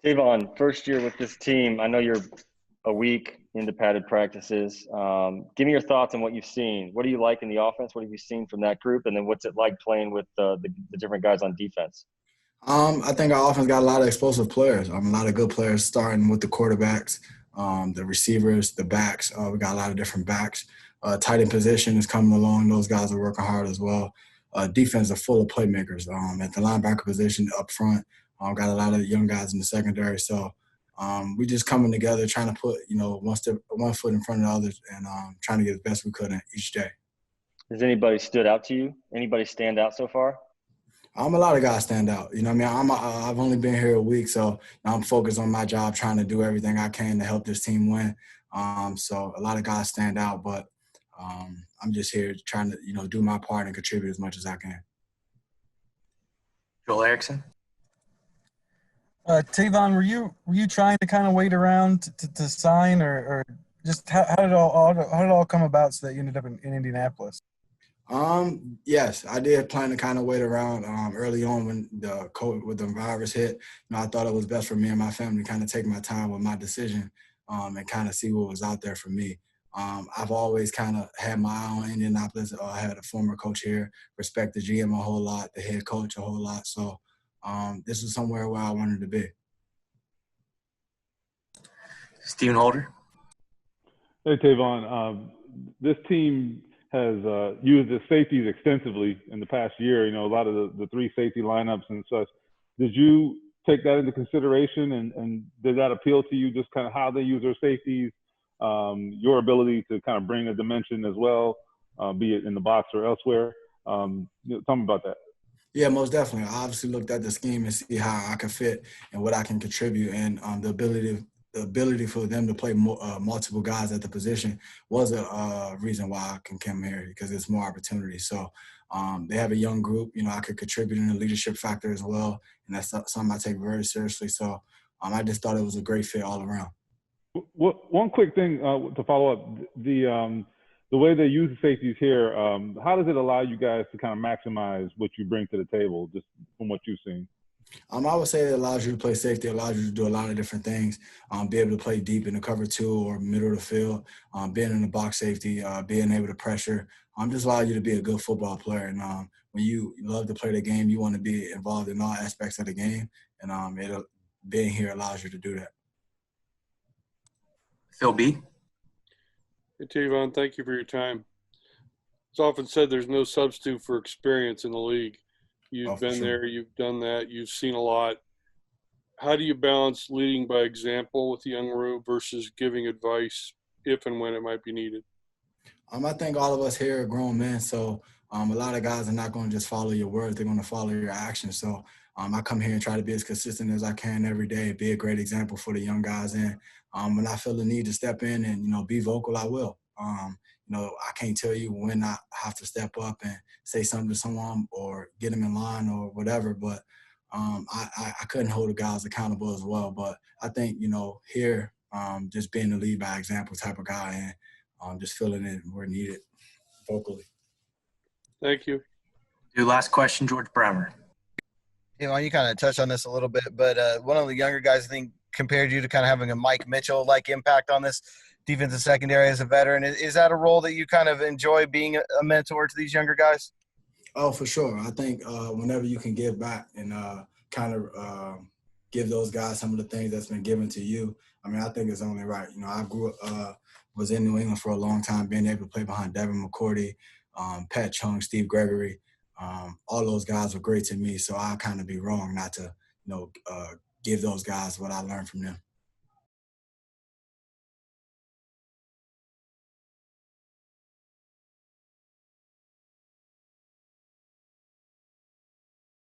Tavon, first year with this team. I know you're a week into padded practices. Give me your thoughts on what you've seen. What do you like in the offense? What have you seen from that group? And then what's it like playing with the different guys on defense? I think our offense got a lot of explosive players. A lot of good players, starting with the quarterbacks, the receivers, the backs. We got a lot of different backs. Tight end position is coming along. Those guys are working hard as well. Defense are full of playmakers. At the linebacker position up front, got a lot of young guys in the secondary. So we just coming together, trying to put one foot in front of the others, and trying to get the best we could in each day. Has anybody stood out to you? Anybody stand out so far? A lot of guys stand out. You know what I mean? I've only been here a week, so I'm focused on my job, trying to do everything I can to help this team win. So a lot of guys stand out, but I'm just here trying to, do my part and contribute as much as I can. Joel Erickson. Tavon, were you trying to kind of wait around to sign, or just how did it all come about so that you ended up in Indianapolis? Yes, I did plan to kind of wait around early on when the COVID with the virus hit. I thought it was best for me and my family to kind of take my time with my decision and kind of see what was out there for me. I've always kind of had my eye on Indianapolis. I had a former coach here, respect the GM a whole lot, the head coach a whole lot. So this was somewhere where I wanted to be. Stephen Holder. Hey, Tavon. This team has used the safeties extensively in the past year. A lot of the three safety lineups and such. Did you take that into consideration, and did that appeal to you, just kind of how they use their safeties, your ability to kind of bring a dimension as well, be it in the box or elsewhere? Tell me about that. Yeah, most definitely. I obviously looked at the scheme and see how I can fit and what I can contribute, and the ability for them to play multiple guys at the position was a reason why I can come here, because it's more opportunity. So they have a young group. I could contribute in the leadership factor as well, and that's something I take very seriously. So I just thought it was a great fit all around. One quick thing to follow up, the way they use the safeties here, how does it allow you guys to kind of maximize what you bring to the table, just from what you've seen? I would say it allows you to play safety, allows you to do a lot of different things, be able to play deep in the cover two or middle of the field, being in the box safety, being able to pressure, just allow you to be a good football player. And when you love to play the game, you want to be involved in all aspects of the game, and being here allows you to do that. Phil B. Hey, Tavon, thank you for your time. It's often said there's no substitute for experience in the league. You've been there, you've done that, you've seen a lot. How do you balance leading by example with the young group versus giving advice if and when it might be needed? I think all of us here are grown men, so a lot of guys are not going to just follow your words, they're going to follow your actions. So I come here and try to be as consistent as I can every day, be a great example for the young guys. And when I feel the need to step in and, be vocal, I will. I can't tell you when I have to step up and say something to someone or get them in line or whatever, but I couldn't hold the guys accountable as well. But I think, here, just being the lead by example type of guy and just filling in where needed vocally. Thank you. Your last question, George Bremer. You kind of touched on this a little bit, but one of the younger guys, I think, compared you to kind of having a Mike Mitchell-like impact on this defensive secondary as a veteran. Is that a role that you kind of enjoy, being a mentor to these younger guys? Oh, for sure. I think whenever you can give back and kind of give those guys some of the things that's been given to you, I think it's only right. I grew up, was in New England for a long time, being able to play behind Devin McCourty, Pat Chung, Steve Gregory. All those guys were great to me, so I'll kind of be wrong not to, give those guys what I learned from them.